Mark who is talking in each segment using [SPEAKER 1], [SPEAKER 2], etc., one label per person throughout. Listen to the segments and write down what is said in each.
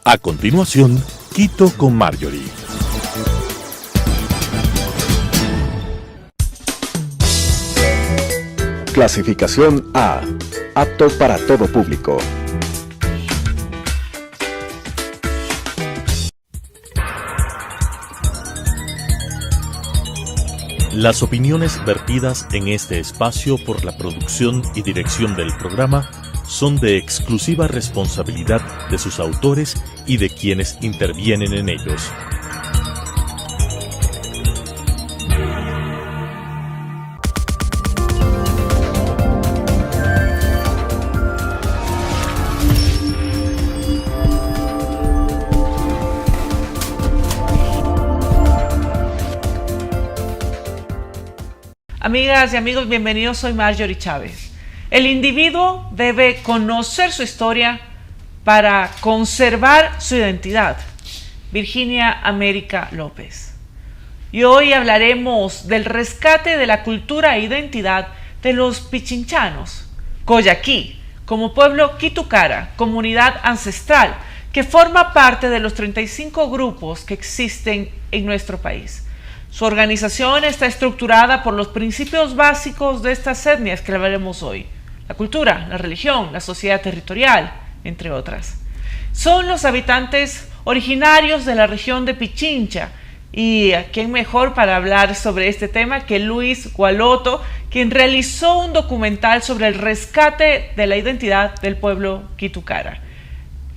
[SPEAKER 1] A continuación, Quito con Marjorie.
[SPEAKER 2] Clasificación A. Apto para todo público.
[SPEAKER 1] Las opiniones vertidas en este espacio por la producción y dirección del programa son de exclusiva responsabilidad de sus autores y de quienes intervienen en ellos.
[SPEAKER 3] Amigas y amigos, bienvenidos, soy Marjorie Chávez. El individuo debe conocer su historia para conservar su identidad. Virginia América López. Y hoy hablaremos del rescate de la cultura e identidad de los pichinchanos, Coyaquí, como pueblo Quitucara, comunidad ancestral que forma parte de los 35 grupos que existen en nuestro país. Su organización está estructurada por los principios básicos de estas etnias que hablaremos hoy: la cultura, la religión, la sociedad territorial, entre otras. Son los habitantes originarios de la región de Pichincha, y ¿quién mejor para hablar sobre este tema que Luis Gualoto, quien realizó un documental sobre el rescate de la identidad del pueblo Quitucara?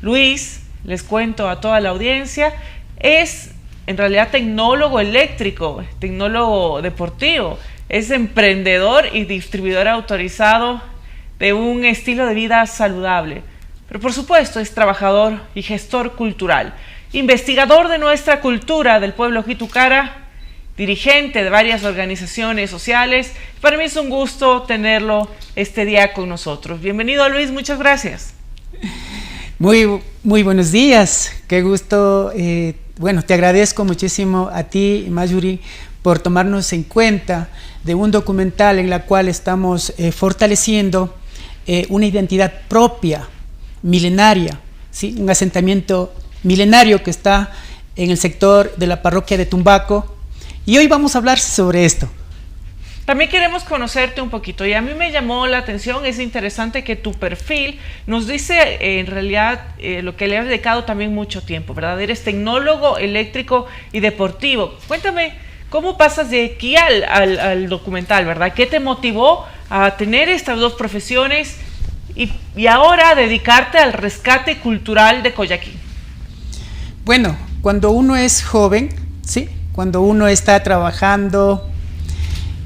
[SPEAKER 3] Luis, les cuento a toda la audiencia, es en realidad tecnólogo eléctrico, tecnólogo deportivo, es emprendedor y distribuidor autorizado de un estilo de vida saludable, pero por supuesto es trabajador y gestor cultural, investigador de nuestra cultura del pueblo Quitucara, dirigente de varias organizaciones sociales. Para mí es un gusto tenerlo este día con nosotros. Bienvenido, Luis, muchas gracias.
[SPEAKER 4] Muy buenos días, qué gusto. Bueno, te agradezco muchísimo a ti, Marjorie, por tomarnos en cuenta de un documental en la cual estamos fortaleciendo una identidad propia, milenaria, ¿sí? Un asentamiento milenario que está en el sector de la parroquia de Tumbaco, y hoy vamos a hablar sobre esto.
[SPEAKER 3] También queremos conocerte un poquito, y a mí me llamó la atención, es interesante que tu perfil nos dice en realidad lo que le has dedicado también mucho tiempo, ¿verdad? Eres tecnólogo eléctrico y deportivo. Cuéntame, ¿cómo pasas de aquí al documental, verdad? ¿Qué te motivó a tener estas dos profesiones y ahora a dedicarte al rescate cultural de Coyaquí?
[SPEAKER 4] Bueno, cuando uno es joven, ¿sí? Cuando uno está trabajando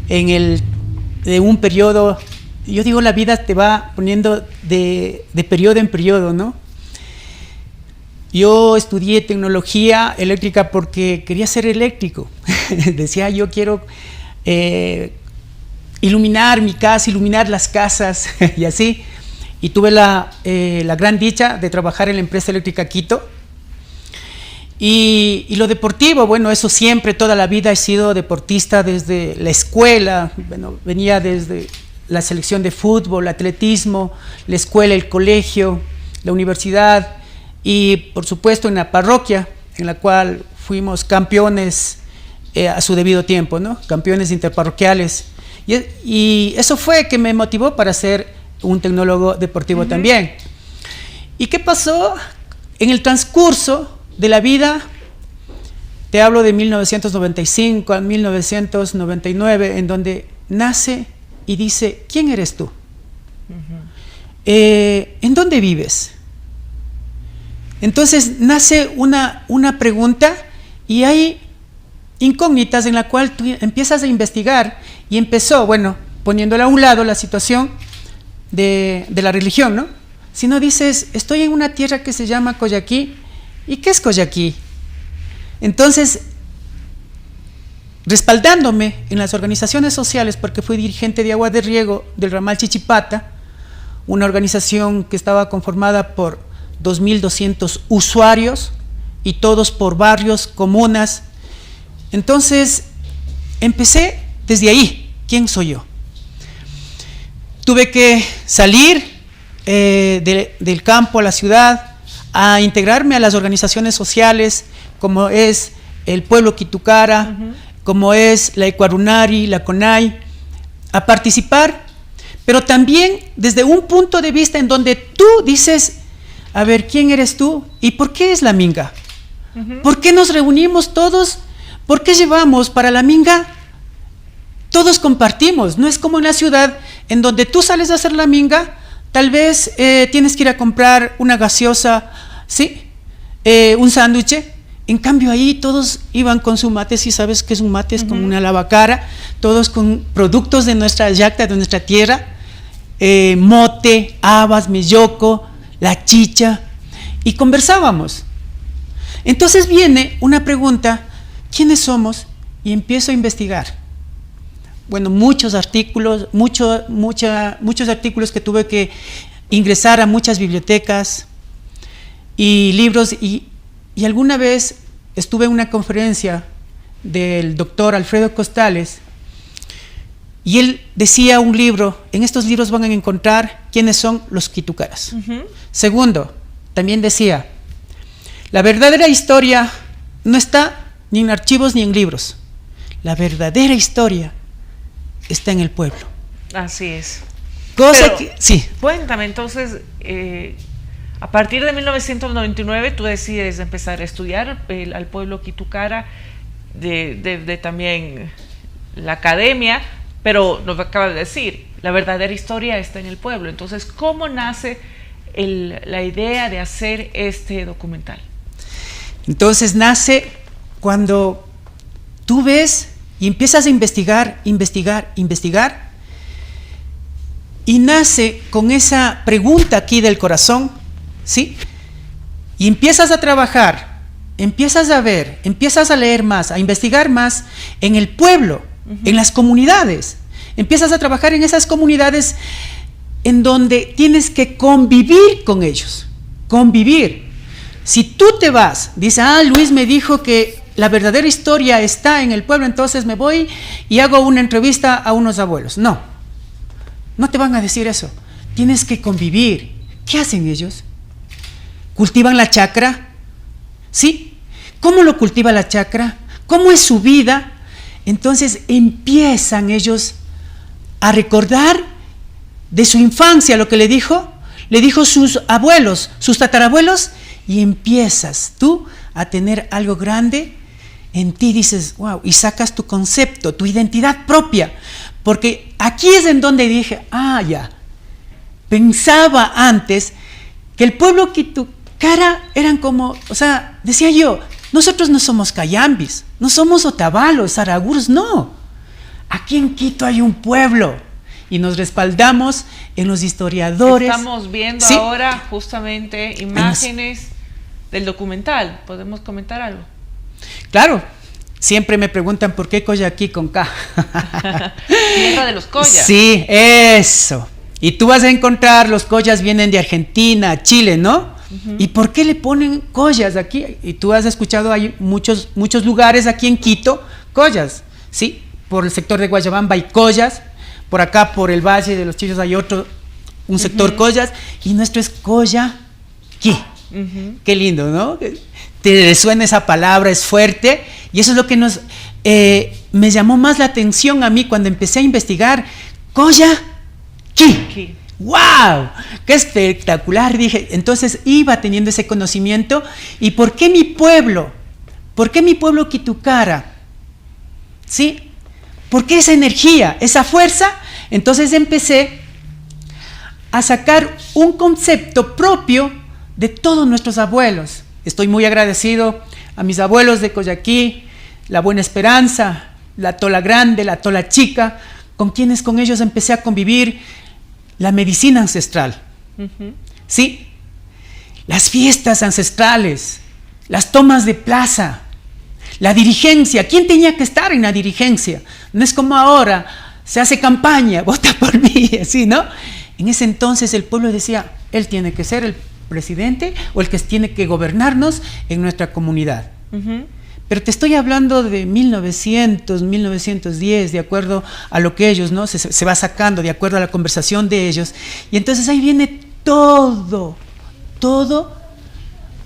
[SPEAKER 4] de un periodo, yo digo, la vida te va poniendo de periodo en periodo, ¿no? Yo estudié tecnología eléctrica porque quería ser eléctrico. Decía, yo quiero iluminar mi casa, iluminar las casas y así. Y tuve la gran dicha de trabajar en la empresa eléctrica Quito. Y lo deportivo, bueno, eso siempre, toda la vida he sido deportista desde la escuela. Bueno, venía desde la selección de fútbol, atletismo, la escuela, el colegio, la universidad y por supuesto en la parroquia, en la cual fuimos campeones a su debido tiempo, ¿no? Campeones interparroquiales. Y eso fue que me motivó para ser un tecnólogo deportivo también. ¿Y qué pasó? En el transcurso de la vida, te hablo de 1995 a 1999, en donde nace y dice, ¿quién eres tú? ¿En dónde vives? Entonces nace una pregunta y hay incógnitas en la cual tú empiezas a investigar, y empezó, bueno, poniéndola a un lado la situación de la religión, ¿no? Si no dices, estoy en una tierra que se llama Coyaquí. ¿Y qué es Coyaquí? Entonces, respaldándome en las organizaciones sociales, porque fui dirigente de agua de riego del ramal Chichipata, una organización que estaba conformada por 2.200 usuarios y todos por barrios, comunas. Entonces, empecé desde ahí. ¿Quién soy yo? Tuve que salir del campo a la ciudad, a integrarme a las organizaciones sociales, como es el Pueblo Quitucara, como es la Ecuarunari, la CONAI, a participar, pero también desde un punto de vista en donde tú dices, a ver, ¿quién eres tú? ¿Y por qué es la minga? ¿Por qué nos reunimos todos? ¿Por qué llevamos para la minga? Todos compartimos, no es como en la ciudad en donde tú sales a hacer la minga, tal vez tienes que ir a comprar una gaseosa, ¿sí? Un sándwich. En cambio ahí todos iban con su mate, si sabes qué es un mate, es como una lavacara, todos con productos de nuestra yacta, de nuestra tierra, mote, habas, melloco, la chicha, y conversábamos. Entonces viene una pregunta, ¿quiénes somos? Y empiezo a investigar. Bueno, muchos artículos, muchos artículos que tuve que ingresar a muchas bibliotecas y libros, y alguna vez estuve en una conferencia del doctor Alfredo Costales y él decía un libro, en estos libros van a encontrar quiénes son los quitucaras. Segundo, también decía, la verdadera historia no está ni en archivos ni en libros, la verdadera historia está en el pueblo.
[SPEAKER 3] Así es.
[SPEAKER 4] Cosa que, sí.
[SPEAKER 3] Cuéntame, entonces, a partir de 1999 tú decides empezar a estudiar al pueblo Quitucara, de también la academia, pero nos acabas de decir, la verdadera historia está en el pueblo. Entonces, ¿cómo nace la idea de hacer este documental?
[SPEAKER 4] Entonces nace cuando tú ves y empiezas a investigar, y nace con esa pregunta aquí del corazón, ¿sí? Y empiezas a trabajar, empiezas a ver, empiezas a leer más, a investigar más en el pueblo, en las comunidades. Empiezas a trabajar en esas comunidades en donde tienes que convivir con ellos, convivir. Si tú te vas, dices, Luis me dijo que la verdadera historia está en el pueblo, entonces me voy y hago una entrevista a unos abuelos. No, no te van a decir eso. Tienes que convivir. ¿Qué hacen ellos? ¿Cultivan la chacra? ¿Sí? ¿Cómo lo cultiva la chacra? ¿Cómo es su vida? Entonces empiezan ellos a recordar de su infancia lo que le dijo sus abuelos, sus tatarabuelos, y empiezas tú a tener algo grande en ti, dices, wow, y sacas tu concepto, tu identidad propia, porque aquí es en donde dije, ya, pensaba antes que el pueblo Quitucara eran como, o sea, decía yo, nosotros no somos cayambis, no somos otavalos, araguros, no, aquí en Quito hay un pueblo, y nos respaldamos en los historiadores.
[SPEAKER 3] Estamos viendo ahora justamente imágenes del documental, ¿podemos comentar algo?
[SPEAKER 4] Claro, siempre me preguntan por qué Coyaqui con K.
[SPEAKER 3] Tierra de los collas.
[SPEAKER 4] Sí, eso. Y tú vas a encontrar, los collas vienen de Argentina, Chile, ¿no? ¿Y por qué le ponen collas aquí? Y tú has escuchado, hay muchos lugares aquí en Quito, collas, ¿sí? Por el sector de Guayabamba hay collas, por acá, por el Valle de los Chillos hay un sector collas, y nuestro es Coyaqui. Qué lindo, ¿no? Te suena esa palabra, es fuerte, y eso es lo que me llamó más la atención a mí cuando empecé a investigar. Coyaqui. ¡Wow! ¡Qué espectacular! Dije, entonces iba teniendo ese conocimiento. ¿Y por qué mi pueblo? ¿Por qué mi pueblo Quitucara? ¿Sí? ¿Por qué esa energía, esa fuerza? Entonces empecé a sacar un concepto propio de todos nuestros abuelos. Estoy muy agradecido a mis abuelos de Coyaqui, la Buena Esperanza, la Tola Grande, la Tola Chica, con ellos empecé a convivir. La medicina ancestral, ¿sí? Las fiestas ancestrales, las tomas de plaza, la dirigencia. ¿Quién tenía que estar en la dirigencia? No es como ahora, se hace campaña, vota por mí, así, ¿no? En ese entonces el pueblo decía, él tiene que ser el presidente o el que tiene que gobernarnos en nuestra comunidad. Pero te estoy hablando de 1900, 1910, de acuerdo a lo que ellos, ¿no? Se va sacando, de acuerdo a la conversación de ellos. Y entonces ahí viene todo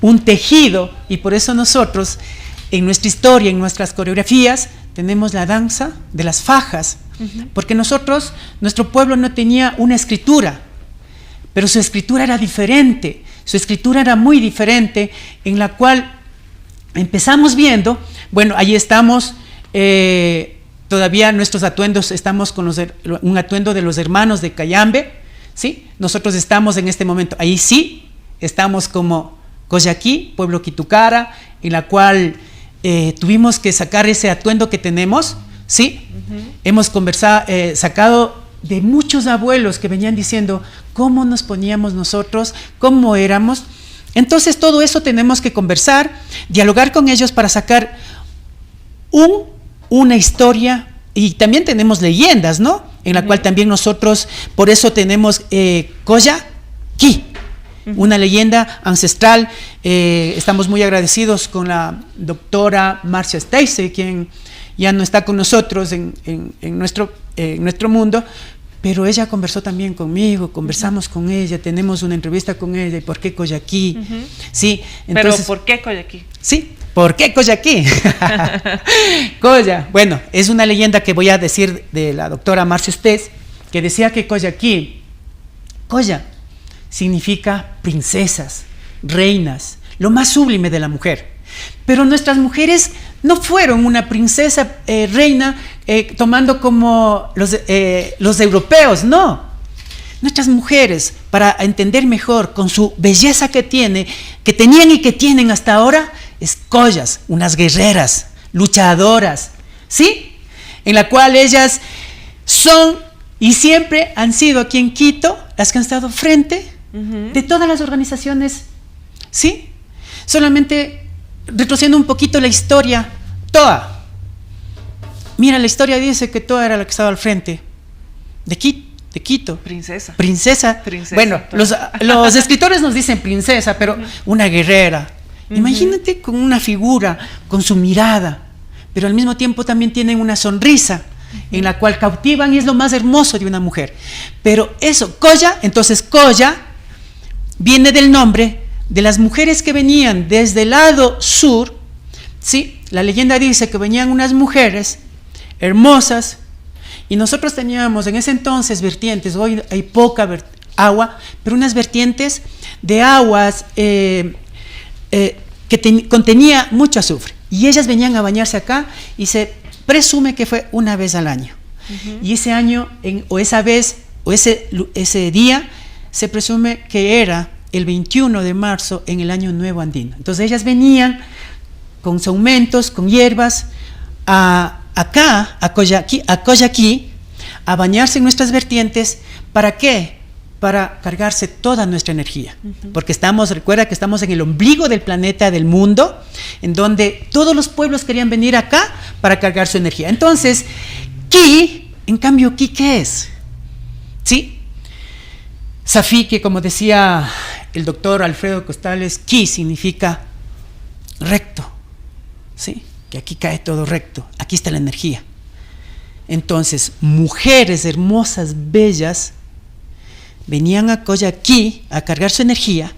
[SPEAKER 4] un tejido, y por eso nosotros, en nuestra historia, en nuestras coreografías, tenemos la danza de las fajas, porque nuestro pueblo no tenía una escritura, pero su escritura era diferente, su escritura era muy diferente, en la cual empezamos viendo, bueno, ahí estamos, todavía nuestros atuendos, estamos con un atuendo de los hermanos de Cayambe, ¿sí? Nosotros estamos en este momento, ahí sí, estamos como Coyaquí, pueblo Quitucara, en la cual tuvimos que sacar ese atuendo que tenemos, ¿sí? Hemos sacado de muchos abuelos que venían diciendo cómo nos poníamos nosotros, cómo éramos. Entonces todo eso tenemos que conversar, dialogar con ellos para sacar una historia, y también tenemos leyendas, ¿no? En la cual también nosotros, por eso tenemos Coyaquí, una leyenda ancestral. Estamos muy agradecidos con la doctora Marcia Stacy, quien ya no está con nosotros en nuestro mundo, pero ella conversó también conmigo, conversamos con ella, tenemos una entrevista con ella. ¿Y por qué Coyaquí? Sí, entonces,
[SPEAKER 3] pero ¿por qué Coyaquí?
[SPEAKER 4] Sí, ¿por qué Coyaquí? Coya, bueno, es una leyenda que voy a decir de la doctora Marcia Stacy, que decía que Coyaquí, Coya, significa princesas, reinas, lo más sublime de la mujer. Pero nuestras mujeres no fueron una princesa, reina, tomando como los europeos, no. Nuestras mujeres, para entender mejor, con su belleza que tenían y que tienen hasta ahora, es Coyas, unas guerreras, luchadoras, ¿sí? En la cual ellas son y siempre han sido aquí en Quito las que han estado frente de todas las organizaciones, ¿sí? Solamente retrocediendo un poquito la historia, Toa. Mira, la historia dice que Toa era la que estaba al frente de Quito.
[SPEAKER 3] Princesa.
[SPEAKER 4] Bueno, los escritores nos dicen princesa, pero una guerrera. Imagínate con una figura, con su mirada, pero al mismo tiempo también tienen una sonrisa en la cual cautivan, y es lo más hermoso de una mujer. Pero eso, Coya, entonces Coya viene del nombre de las mujeres que venían desde el lado sur, ¿sí? La leyenda dice que venían unas mujeres hermosas, y nosotros teníamos en ese entonces vertientes, hoy hay poca agua, pero unas vertientes de aguas que contenía mucho azufre, y ellas venían a bañarse acá, y se presume que fue una vez al año. Y ese año, o esa vez, o ese día, se presume que era el 21 de marzo en el año nuevo andino. Entonces ellas venían con saumentos, con hierbas, acá, a Coyaquí, a bañarse en nuestras vertientes. ¿Para qué? Para cargarse toda nuestra energía. Porque recuerda que estamos en el ombligo del planeta, del mundo, en donde todos los pueblos querían venir acá para cargar su energía. Entonces, en cambio, ¿qué es? ¿Sí? Safí, que como decía el doctor Alfredo Costales, Ki significa recto, ¿sí? Que aquí cae todo recto, aquí está la energía. Entonces, mujeres hermosas, bellas, venían a Coyaquí a cargar su energía,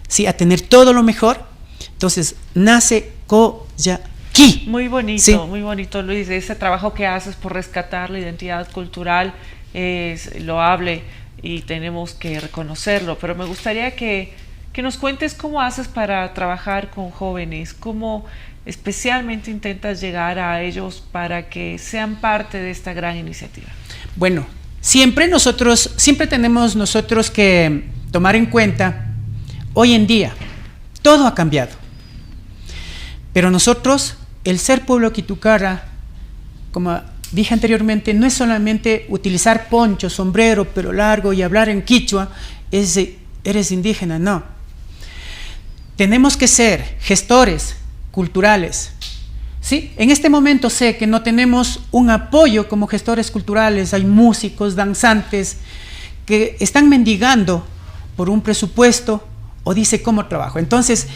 [SPEAKER 4] ¿sí? A tener todo lo mejor. Entonces, nace Coyaquí.
[SPEAKER 3] Muy bonito, ¿sí? Muy bonito, Luis. Ese trabajo que haces por rescatar la identidad cultural es loable y tenemos que reconocerlo, pero me gustaría que nos cuentes cómo haces para trabajar con jóvenes, cómo especialmente intentas llegar a ellos para que sean parte de esta gran iniciativa.
[SPEAKER 4] Bueno, siempre tenemos nosotros que tomar en cuenta, hoy en día, todo ha cambiado, pero nosotros, el ser pueblo Quitucara, como dije anteriormente, no es solamente utilizar poncho, sombrero, pelo largo y hablar en quichua, eres indígena, no. Tenemos que ser gestores culturales, ¿sí? En este momento sé que no tenemos un apoyo como gestores culturales, hay músicos, danzantes, que están mendigando por un presupuesto o dice cómo trabajo. Entonces,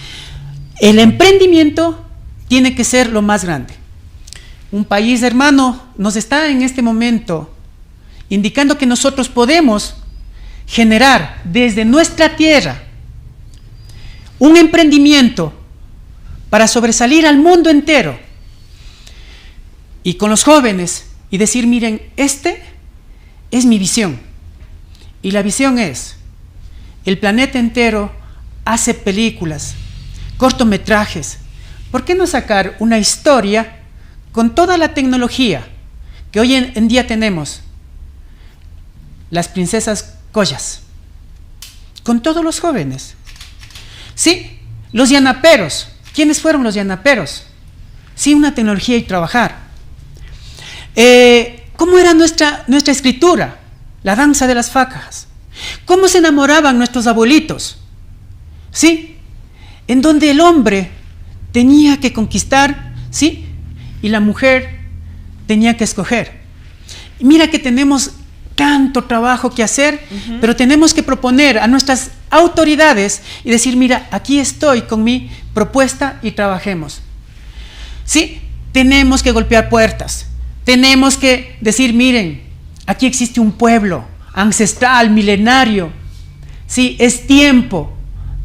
[SPEAKER 4] el emprendimiento tiene que ser lo más grande. Un país hermano nos está en este momento indicando que nosotros podemos generar desde nuestra tierra un emprendimiento para sobresalir al mundo entero. Y con los jóvenes y decir, miren, este es mi visión. Y la visión es, el planeta entero hace películas, cortometrajes. ¿Por qué no sacar una historia con toda la tecnología que hoy en día tenemos? Las princesas Goyas, con todos los jóvenes. Sí, los yanaperos. ¿Quiénes fueron los yanaperos? Sí, una tecnología y trabajar. ¿Cómo era nuestra escritura? La danza de las fajas. ¿Cómo se enamoraban nuestros abuelitos? ¿Sí? En donde el hombre tenía que conquistar, ¿sí? Y la mujer tenía que escoger. Y mira que tenemos tanto trabajo que hacer, pero tenemos que proponer a nuestras autoridades y decir, mira, aquí estoy con mi propuesta y trabajemos. ¿Sí? Tenemos que golpear puertas. Tenemos que decir, miren, aquí existe un pueblo ancestral, milenario. Sí, es tiempo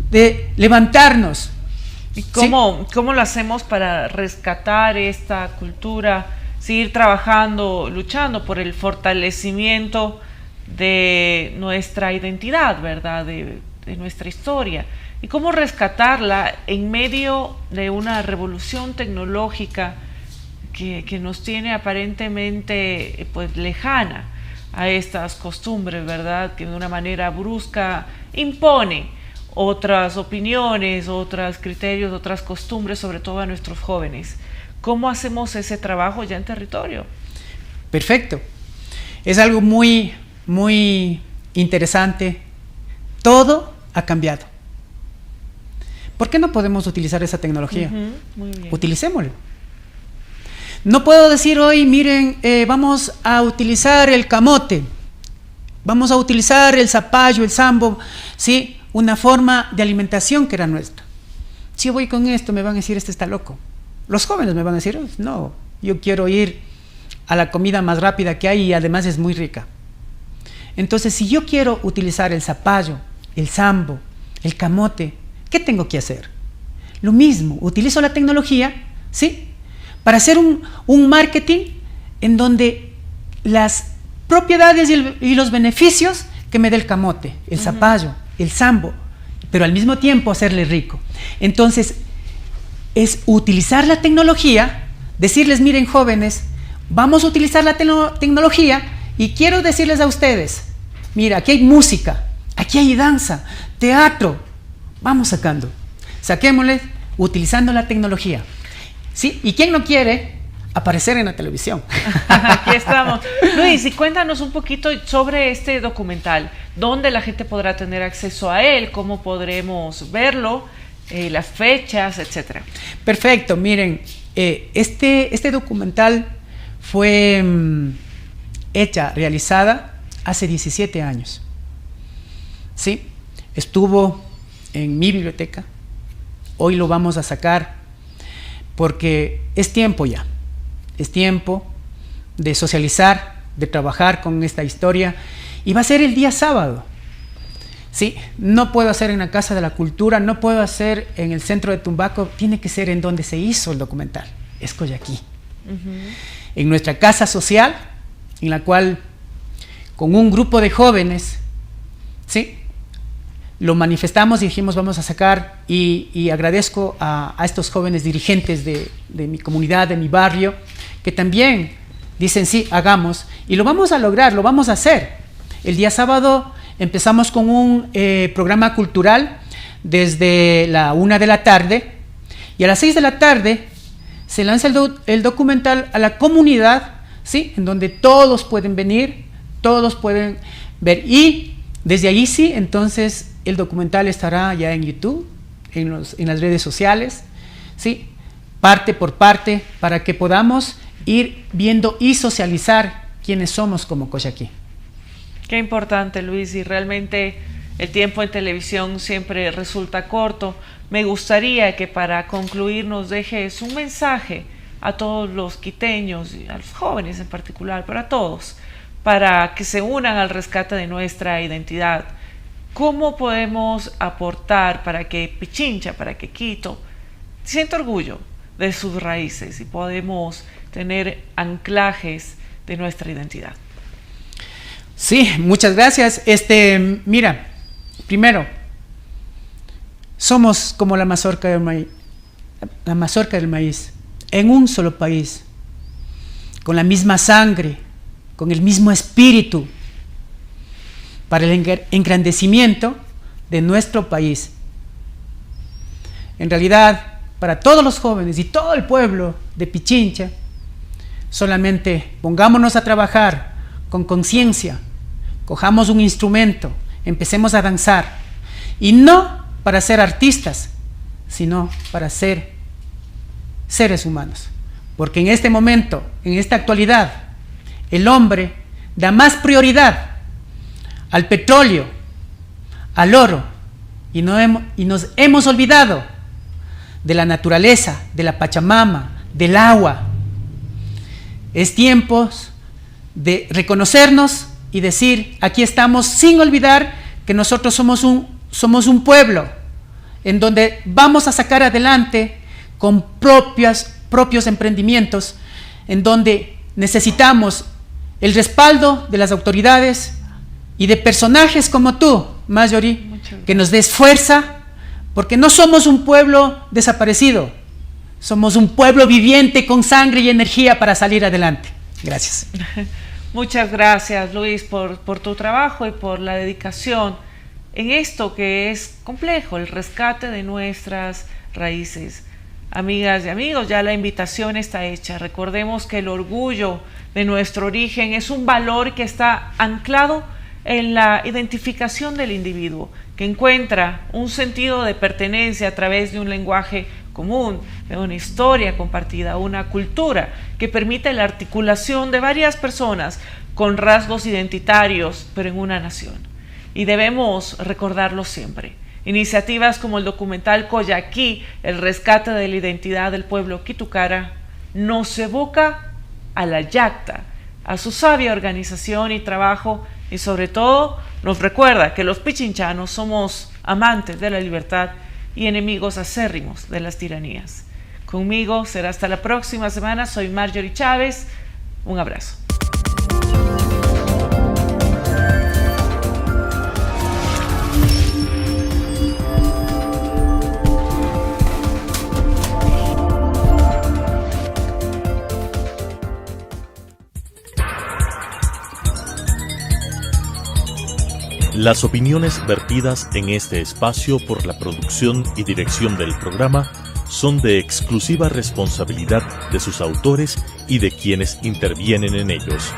[SPEAKER 4] de levantarnos.
[SPEAKER 3] ¿Y cómo lo hacemos para rescatar esta cultura, seguir trabajando, luchando por el fortalecimiento de nuestra identidad, ¿verdad? De nuestra historia? ¿Y cómo rescatarla en medio de una revolución tecnológica que nos tiene aparentemente pues lejana a estas costumbres, ¿verdad? Que de una manera brusca impone otras opiniones, otros criterios, otras costumbres, sobre todo a nuestros jóvenes. ¿Cómo hacemos ese trabajo ya en territorio?
[SPEAKER 4] Perfecto. Es algo muy, muy interesante. Todo ha cambiado. ¿Por qué no podemos utilizar esa tecnología?
[SPEAKER 3] Muy bien.
[SPEAKER 4] Utilicémoslo. No puedo decir hoy, miren, vamos a utilizar el camote, vamos a utilizar el zapallo, el sambo, ¿sí? Una forma de alimentación que era nuestra. Si yo voy con esto, me van a decir, este está loco. Los jóvenes me van a decir, no, yo quiero ir a la comida más rápida que hay y además es muy rica. Entonces, si yo quiero utilizar el zapallo, el sambo, el camote, ¿qué tengo que hacer? Lo mismo, utilizo la tecnología, ¿sí? Para hacer un marketing en donde las propiedades y los beneficios que me dé el camote, el zapallo, el sambo, pero al mismo tiempo hacerle rico. Entonces, es utilizar la tecnología, decirles, miren jóvenes, vamos a utilizar la tecnología y quiero decirles a ustedes, mira, aquí hay música, aquí hay danza, teatro, vamos sacando, saquémosles utilizando la tecnología. ¿Sí? ¿Y quién no quiere aparecer en la televisión?
[SPEAKER 3] Aquí estamos. Luis, y cuéntanos un poquito sobre este documental. ¿Dónde la gente podrá tener acceso a él? ¿Cómo podremos verlo? Las fechas, etcétera.
[SPEAKER 4] Perfecto. Miren, este documental fue realizada hace 17 años. ¿Sí? Estuvo en mi biblioteca. Hoy lo vamos a sacar porque es tiempo ya, es tiempo de socializar, de trabajar con esta historia, y va a ser el día sábado. Sí, no puedo hacer en la Casa de la Cultura, no puedo hacer en el centro de Tumbaco, tiene que ser en donde se hizo el documental, es Coyhaique. En nuestra casa social, en la cual con un grupo de jóvenes, ¿sí?, lo manifestamos y dijimos vamos a sacar, y agradezco a estos jóvenes dirigentes de mi comunidad, de mi barrio, que también dicen sí, hagamos, y lo vamos a lograr, lo vamos a hacer. El día sábado empezamos con un programa cultural desde la 1 de la tarde, y a las 6 de la tarde se lanza el documental a la comunidad, ¿sí?, en donde todos pueden venir, todos pueden ver, y desde allí sí, entonces el documental estará ya en YouTube, en las redes sociales, ¿sí?, parte por parte, para que podamos ir viendo y socializar quiénes somos como Coyhaique.
[SPEAKER 3] Qué importante, Luis, y realmente el tiempo en televisión siempre resulta corto. Me gustaría que para concluir nos dejes un mensaje a todos los quiteños, y a los jóvenes en particular, pero a todos, para que se unan al rescate de nuestra identidad. ¿Cómo podemos aportar para que Pichincha, para que Quito sienta orgullo de sus raíces y podemos tener anclajes de nuestra identidad?
[SPEAKER 4] Sí, muchas gracias. Mira, primero, somos como la mazorca del maíz, en un solo país, con la misma sangre, con el mismo espíritu, para el engrandecimiento de nuestro país. En realidad, para todos los jóvenes y todo el pueblo de Pichincha, solamente pongámonos a trabajar con conciencia, cojamos un instrumento, empecemos a danzar, y no para ser artistas, sino para ser seres humanos. Porque en este momento, en esta actualidad, el hombre da más prioridad al petróleo, al oro, y nos hemos olvidado de la naturaleza, de la Pachamama, del agua. Es tiempo de reconocernos y decir, aquí estamos, sin olvidar que nosotros somos un pueblo en donde vamos a sacar adelante con propios emprendimientos, en donde necesitamos el respaldo de las autoridades y de personajes como tú, Marjorie, que nos des fuerza, porque no somos un pueblo desaparecido, somos un pueblo viviente con sangre y energía para salir adelante. Gracias.
[SPEAKER 3] Muchas gracias, Luis, por tu trabajo y por la dedicación en esto que es complejo, el rescate de nuestras raíces. Amigas y amigos, ya la invitación está hecha. Recordemos que el orgullo de nuestro origen es un valor que está anclado en la identificación del individuo, que encuentra un sentido de pertenencia a través de un lenguaje común, de una historia compartida, una cultura que permite la articulación de varias personas con rasgos identitarios, pero en una nación. Y debemos recordarlo siempre. Iniciativas como el documental Coyaquí, el rescate de la identidad del pueblo Quitucara, nos evoca a la Yacta, a su sabia organización y trabajo, y sobre todo nos recuerda que los pichinchanos somos amantes de la libertad y enemigos acérrimos de las tiranías. Conmigo será hasta la próxima semana. Soy Marjorie Chávez. Un abrazo.
[SPEAKER 1] Las opiniones vertidas en este espacio por la producción y dirección del programa son de exclusiva responsabilidad de sus autores y de quienes intervienen en ellos.